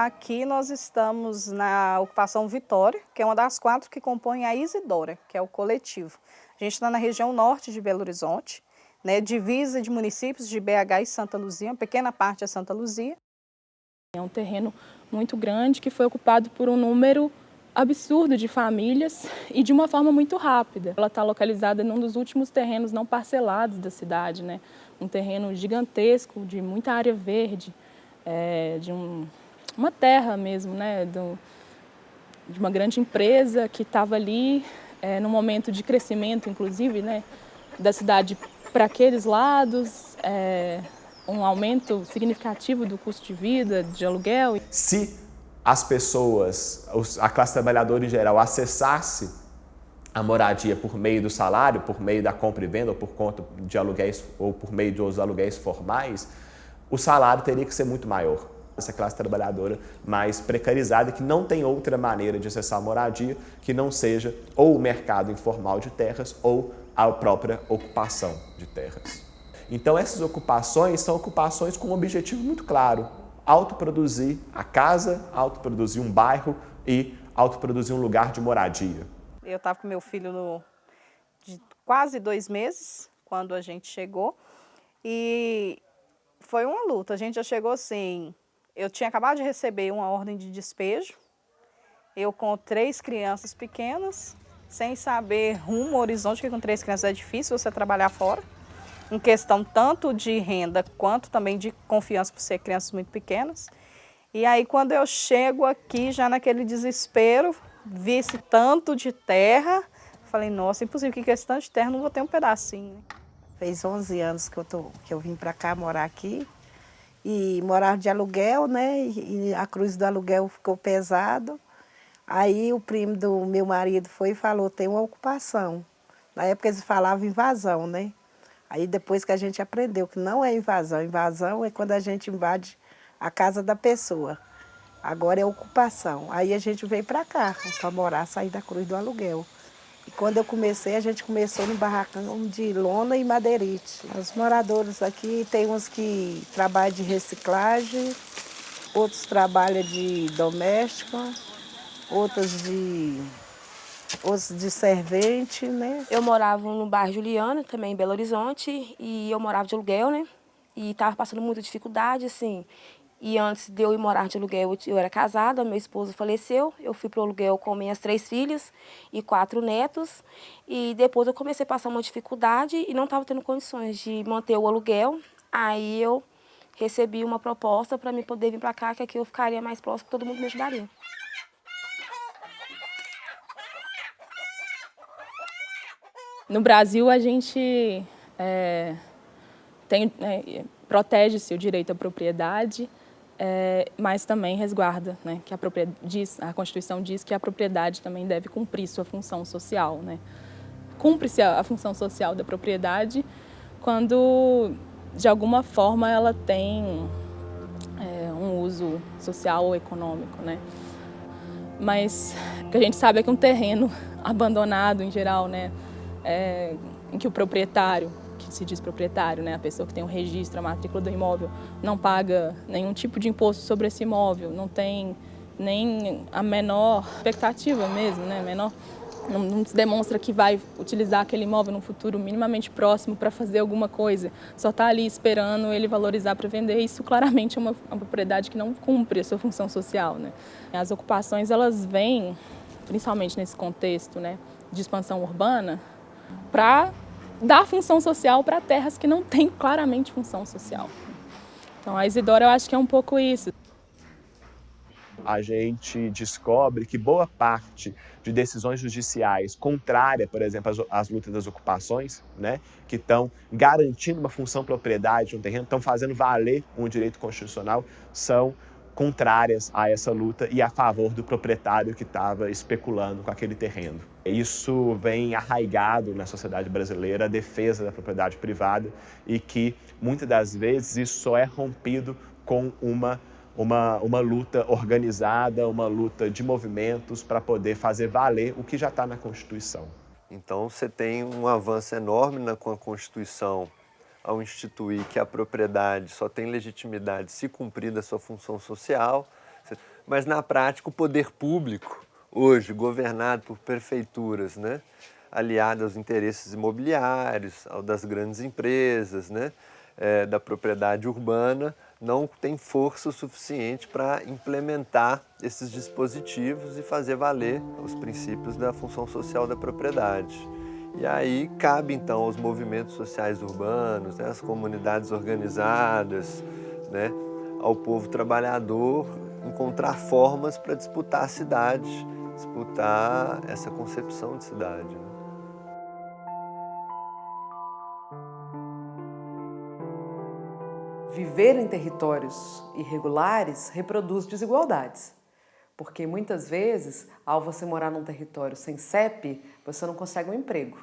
Aqui nós estamos na ocupação Vitória, que é uma das 4 que compõem a Isidora, que é o coletivo. A gente está na região norte de Belo Horizonte, né, divisa de municípios de BH e Santa Luzia, uma pequena parte é Santa Luzia. É um terreno muito grande que foi ocupado por um número absurdo de famílias e de uma forma muito rápida. Ela está localizada num dos últimos terrenos não parcelados da cidade, né? Um terreno gigantesco, de muita área verde, uma terra mesmo, né? De uma grande empresa que estava ali no momento de crescimento, inclusive, né? Da cidade para aqueles lados, um aumento significativo do custo de vida, de aluguel. Se as pessoas, a classe trabalhadora em geral, acessasse a moradia por meio do salário, por meio da compra e venda, ou por conta de aluguéis, ou por meio dos aluguéis formais, o salário teria que ser muito maior. Essa classe trabalhadora mais precarizada, que não tem outra maneira de acessar a moradia que não seja ou o mercado informal de terras ou a própria ocupação de terras. Então essas ocupações são ocupações com um objetivo muito claro: autoproduzir a casa, autoproduzir um bairro e autoproduzir um lugar de moradia. Eu estava com meu filho de quase 2 meses, quando a gente chegou, e foi uma luta. A gente já chegou assim, eu tinha acabado de receber uma ordem de despejo, eu com 3 crianças pequenas, sem saber rumo, horizonte, que com 3 crianças é difícil você trabalhar fora, em questão tanto de renda quanto também de confiança por ser crianças muito pequenas. E aí quando eu chego aqui, já naquele desespero, vi esse tanto de terra, falei, nossa, impossível, que esse tanto de terra não vou ter um pedacinho. Fez 11 anos que eu vim para cá morar aqui e morar de aluguel, né? E a cruz do aluguel ficou pesado. Aí o primo do meu marido foi e falou, tem uma ocupação. Na época eles falavam invasão, né? Aí depois que a gente aprendeu que não é invasão, invasão é quando a gente invade a casa da pessoa. Agora é ocupação. Aí a gente veio para cá, para morar, sair da cruz do aluguel. E quando eu comecei, a gente começou no barracão de lona e madeirite. Os moradores aqui, tem uns que trabalham de reciclagem, outros trabalham de doméstico, outros de servente, né? Eu morava no bairro Juliana, também em Belo Horizonte, e eu morava de aluguel, né? E estava passando muita dificuldade, assim. E antes de eu ir morar de aluguel, eu era casada, meu esposo faleceu. Eu fui para o aluguel com minhas 3 filhas e 4 netos. E depois eu comecei a passar uma dificuldade e não estava tendo condições de manter o aluguel. Aí eu recebi uma proposta para mim poder vir para cá, que aqui eu ficaria mais próximo, que todo mundo me ajudaria. No Brasil, a gente protege-se o direito à propriedade, mas também resguarda, né, que a Constituição diz que a propriedade também deve cumprir sua função social, né? Cumpre-se a função social da propriedade quando, de alguma forma, ela tem um uso social ou econômico, né? Mas o que a gente sabe é que um terreno abandonado, em geral, né, em que o proprietário, que se diz proprietário, né, a pessoa que tem o registro, a matrícula do imóvel, não paga nenhum tipo de imposto sobre esse imóvel, não tem nem a menor expectativa mesmo, né, não se demonstra que vai utilizar aquele imóvel num futuro minimamente próximo para fazer alguma coisa, só está ali esperando ele valorizar para vender. Isso claramente é uma propriedade que não cumpre a sua função social, né? As ocupações, elas vêm, principalmente nesse contexto, né, de expansão urbana, para dar função social para terras que não têm claramente função social. Então a Isidora, eu acho que é um pouco isso. A gente descobre que boa parte de decisões judiciais contrária, por exemplo, às lutas das ocupações, né, que estão garantindo uma função propriedade de um terreno, estão fazendo valer um direito constitucional, são contrárias a essa luta e a favor do proprietário que estava especulando com aquele terreno. Isso vem arraigado na sociedade brasileira, a defesa da propriedade privada, e que muitas das vezes isso só é rompido com uma luta organizada, uma luta de movimentos para poder fazer valer o que já está na Constituição. Então você tem um avanço enorme com a Constituição ao instituir que a propriedade só tem legitimidade se cumprir a sua função social. Mas, na prática, o poder público, hoje, governado por prefeituras, né, aliado aos interesses imobiliários, ao das grandes empresas, né, da propriedade urbana, não tem força suficiente para implementar esses dispositivos e fazer valer os princípios da função social da propriedade. E aí cabe, então, aos movimentos sociais urbanos, né, às comunidades organizadas, né, ao povo trabalhador, encontrar formas para disputar a cidade, disputar essa concepção de cidade, né? Viver em territórios irregulares reproduz desigualdades, porque muitas vezes, ao você morar num território sem CEP, você não consegue um emprego.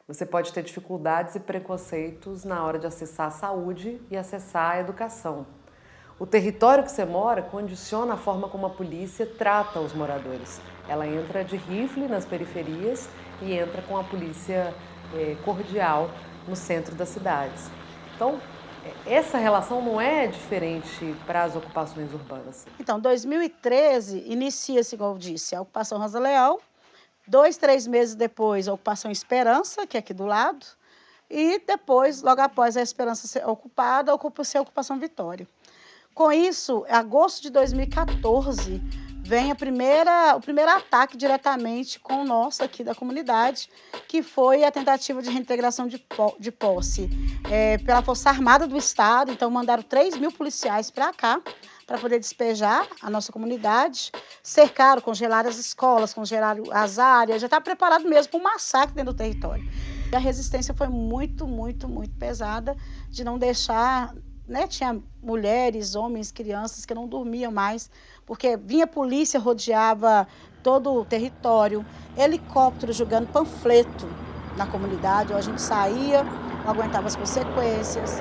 Você pode ter dificuldades e preconceitos na hora de acessar a saúde e acessar a educação. O território que você mora condiciona a forma como a polícia trata os moradores. Ela entra de rifle nas periferias e entra com a polícia cordial no centro das cidades. Então, essa relação não é diferente para as ocupações urbanas. Então, 2013, inicia-se, igual eu disse, a ocupação Rosa Leão. 2, 3 meses depois, a ocupação Esperança, que é aqui do lado. E depois, logo após a Esperança ser ocupada, ocupa-se a ocupação Vitória. Com isso, em agosto de 2014, vem o primeiro ataque diretamente com o nosso aqui da comunidade, que foi a tentativa de reintegração de posse pela Força Armada do Estado. Então, mandaram 3.000 policiais para cá, para poder despejar a nossa comunidade. Cercaram, congelaram as escolas, congelaram as áreas, já está preparado mesmo para um massacre dentro do território. E a resistência foi muito, muito, muito pesada de não deixar... Né, tinha mulheres, homens, crianças que não dormiam mais, porque vinha a polícia, rodeava todo o território, helicóptero jogando panfleto na comunidade, ou a gente saía, não aguentava as consequências.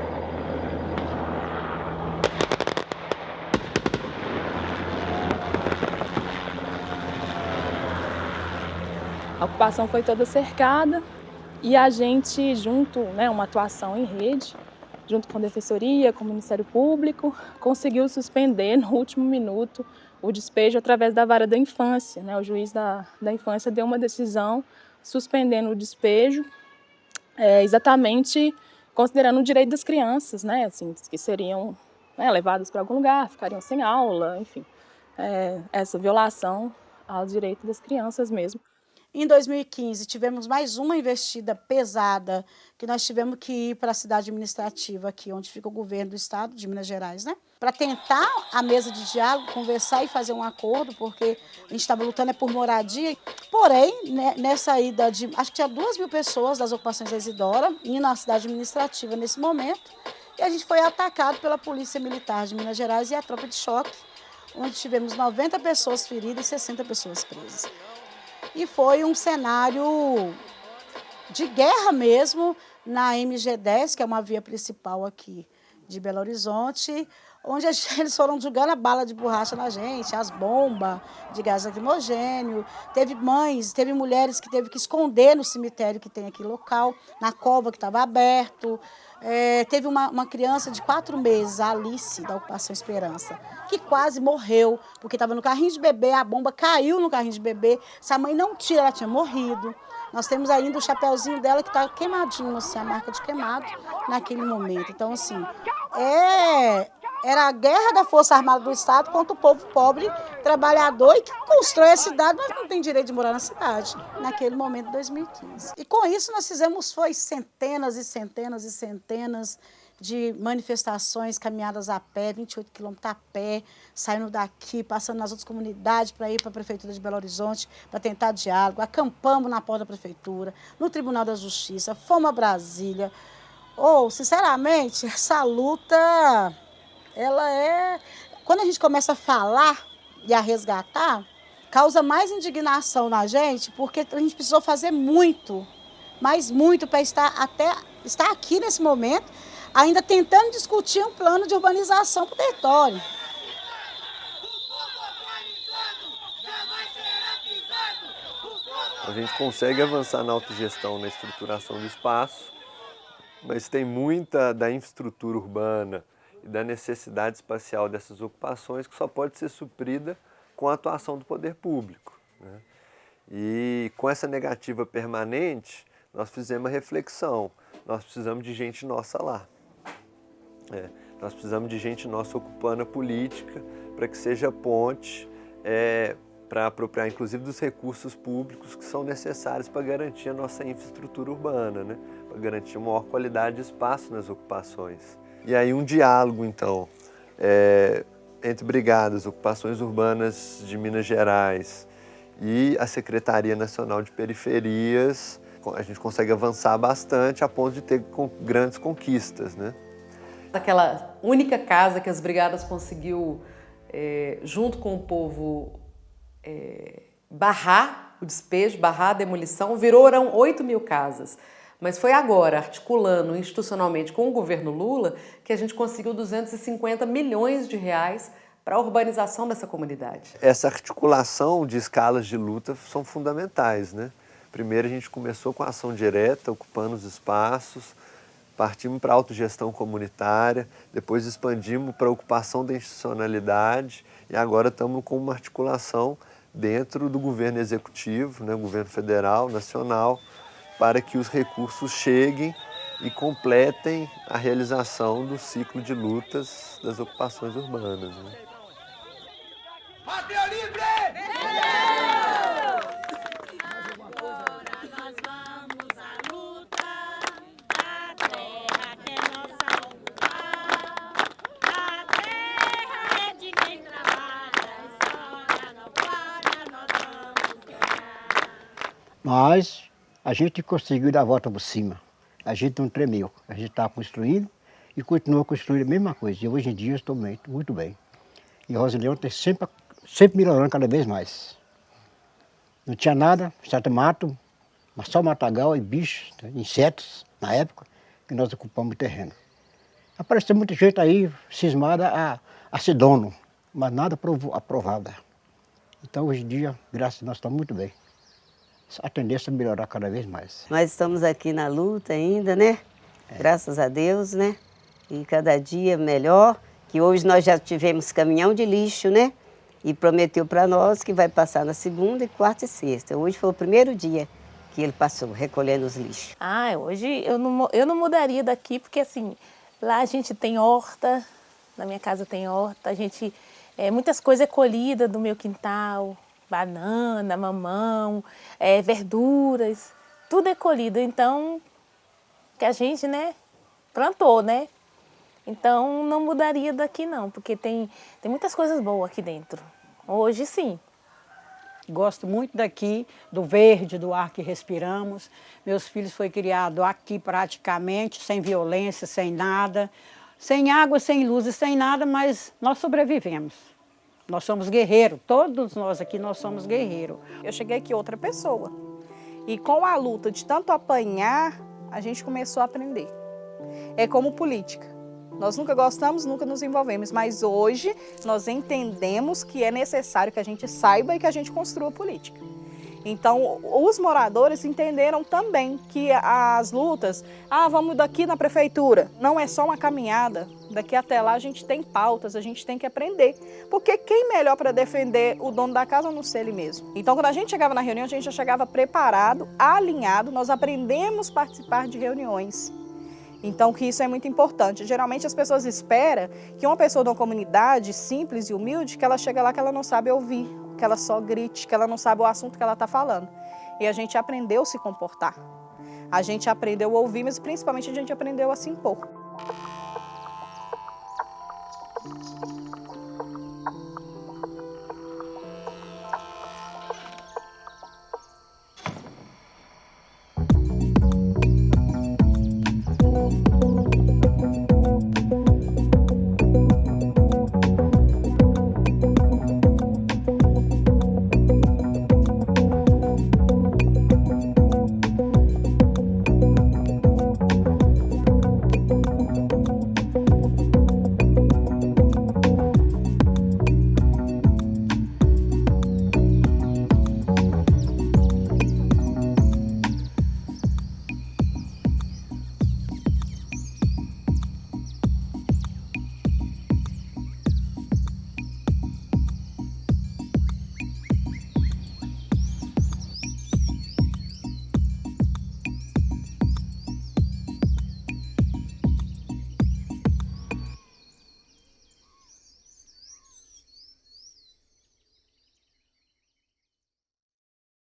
A ocupação foi toda cercada e a gente, junto, né, uma atuação em rede, junto com a Defensoria, com o Ministério Público, conseguiu suspender no último minuto o despejo através da vara da infância, né? O juiz da infância deu uma decisão suspendendo o despejo, exatamente considerando o direito das crianças, né? Assim, que seriam, né, levadas para algum lugar, ficariam sem aula, enfim. Essa violação ao direito das crianças mesmo. Em 2015, tivemos mais uma investida pesada, que nós tivemos que ir para a cidade administrativa aqui, onde fica o governo do estado de Minas Gerais, né? Para tentar a mesa de diálogo, conversar e fazer um acordo, porque a gente estava lutando por moradia. Porém, né, nessa ida de... Acho que tinha 2.000 pessoas das ocupações da Isidora, indo na cidade administrativa nesse momento, e a gente foi atacado pela Polícia Militar de Minas Gerais e a tropa de choque, onde tivemos 90 pessoas feridas e 60 pessoas presas. E foi um cenário de guerra mesmo na MG10, que é uma via principal aqui de Belo Horizonte, onde eles foram jogando a bala de borracha na gente, as bombas de gás lacrimogênio. Teve mães, teve mulheres que teve que esconder no cemitério que tem aqui local, na cova que estava aberto. Teve uma criança de 4 meses, a Alice, da Ocupação Esperança, que quase morreu, porque estava no carrinho de bebê, a bomba caiu no carrinho de bebê. Se a mãe não tira, ela tinha morrido. Nós temos ainda o chapéuzinho dela que está queimadinho, assim, a marca de queimado naquele momento. Então, assim, era a guerra da Força Armada do Estado contra o povo pobre, trabalhador, e que constrói a cidade, mas não tem direito de morar na cidade, naquele momento de 2015. E com isso nós fizemos centenas e centenas e centenas de manifestações, caminhadas a pé, 28 quilômetros a pé, saindo daqui, passando nas outras comunidades para ir para a Prefeitura de Belo Horizonte, para tentar diálogo. Acampamos na porta da Prefeitura, no Tribunal da Justiça, fomos a Brasília. Sinceramente, essa luta, quando a gente começa a falar e a resgatar, causa mais indignação na gente, porque a gente precisou fazer muito, mas muito, para estar aqui nesse momento, ainda tentando discutir um plano de urbanização para o território. A gente consegue avançar na autogestão, na estruturação do espaço, mas tem muita da infraestrutura urbana e da necessidade espacial dessas ocupações, que só pode ser suprida com a atuação do poder público, né? E com essa negativa permanente, nós fizemos uma reflexão. Nós precisamos de gente nossa lá. Nós precisamos de gente nossa ocupando a política para que seja ponte para apropriar, inclusive, dos recursos públicos que são necessários para garantir a nossa infraestrutura urbana, né? Para garantir uma maior qualidade de espaço nas ocupações. E aí um diálogo, então, entre brigadas, ocupações urbanas de Minas Gerais e a Secretaria Nacional de Periferias, a gente consegue avançar bastante a ponto de ter grandes conquistas, né? Aquela única casa que as brigadas conseguiu, junto com o povo, barrar o despejo, barrar a demolição, eram 8.000 casas. Mas foi agora, articulando institucionalmente com o governo Lula, que a gente conseguiu 250 milhões de reais para a urbanização dessa comunidade. Essa articulação de escalas de luta são fundamentais, né? Primeiro a gente começou com a ação direta, ocupando os espaços, partimos para a autogestão comunitária, depois expandimos para a ocupação da institucionalidade e agora estamos com uma articulação dentro do governo executivo, né, governo federal, nacional, para que os recursos cheguem e completem a realização do ciclo de lutas das ocupações urbanas, né? Pátria Livre! Mas a gente conseguiu dar a volta por cima. A gente não tremeu. A gente estava construindo e continua construindo a mesma coisa. E hoje em dia estou muito bem. E Rosilhão está sempre melhorando cada vez mais. Não tinha nada, certo mato, mas só matagal e bichos, insetos, na época, que nós ocupamos o terreno. Apareceu muita gente aí cismada a ser dono, mas nada aprovada. Então hoje em dia, graças a Deus, estamos muito bem. A tendência é melhorar cada vez mais. Nós estamos aqui na luta ainda, né? Graças a Deus, né? E cada dia melhor, que hoje nós já tivemos caminhão de lixo, né? E prometeu para nós que vai passar na segunda, quarta e sexta. Hoje foi o primeiro dia que ele passou, recolhendo os lixos. Hoje eu não mudaria daqui, porque assim, lá a gente tem horta, na minha casa tem horta, a gente, muitas coisas é colhida do meu quintal, banana, mamão, verduras, tudo é colhido, então, que a gente, né, plantou, né? Então, não mudaria daqui não, porque tem muitas coisas boas aqui dentro. Hoje, sim. Gosto muito daqui, do verde, do ar que respiramos. Meus filhos foram criados aqui praticamente, sem violência, sem nada, sem água, sem luz e sem nada, mas nós sobrevivemos. Nós somos guerreiros, todos nós aqui nós somos guerreiros. Eu cheguei aqui outra pessoa e com a luta de tanto apanhar, a gente começou a aprender. É como política. Nós nunca gostamos, nunca nos envolvemos, mas hoje nós entendemos que é necessário que a gente saiba e que a gente construa política. Então, os moradores entenderam também que as lutas, vamos daqui na prefeitura, não é só uma caminhada, daqui até lá a gente tem pautas, a gente tem que aprender. Porque quem melhor para defender o dono da casa a não ser ele mesmo? Então, quando a gente chegava na reunião, a gente já chegava preparado, alinhado, nós aprendemos a participar de reuniões. Então, que isso é muito importante. Geralmente as pessoas esperam que uma pessoa de uma comunidade simples e humilde, que ela chega lá que ela não sabe ouvir, que ela só grite, que ela não sabe o assunto que ela está falando. E a gente aprendeu a se comportar. A gente aprendeu a ouvir, mas principalmente a gente aprendeu a se impor.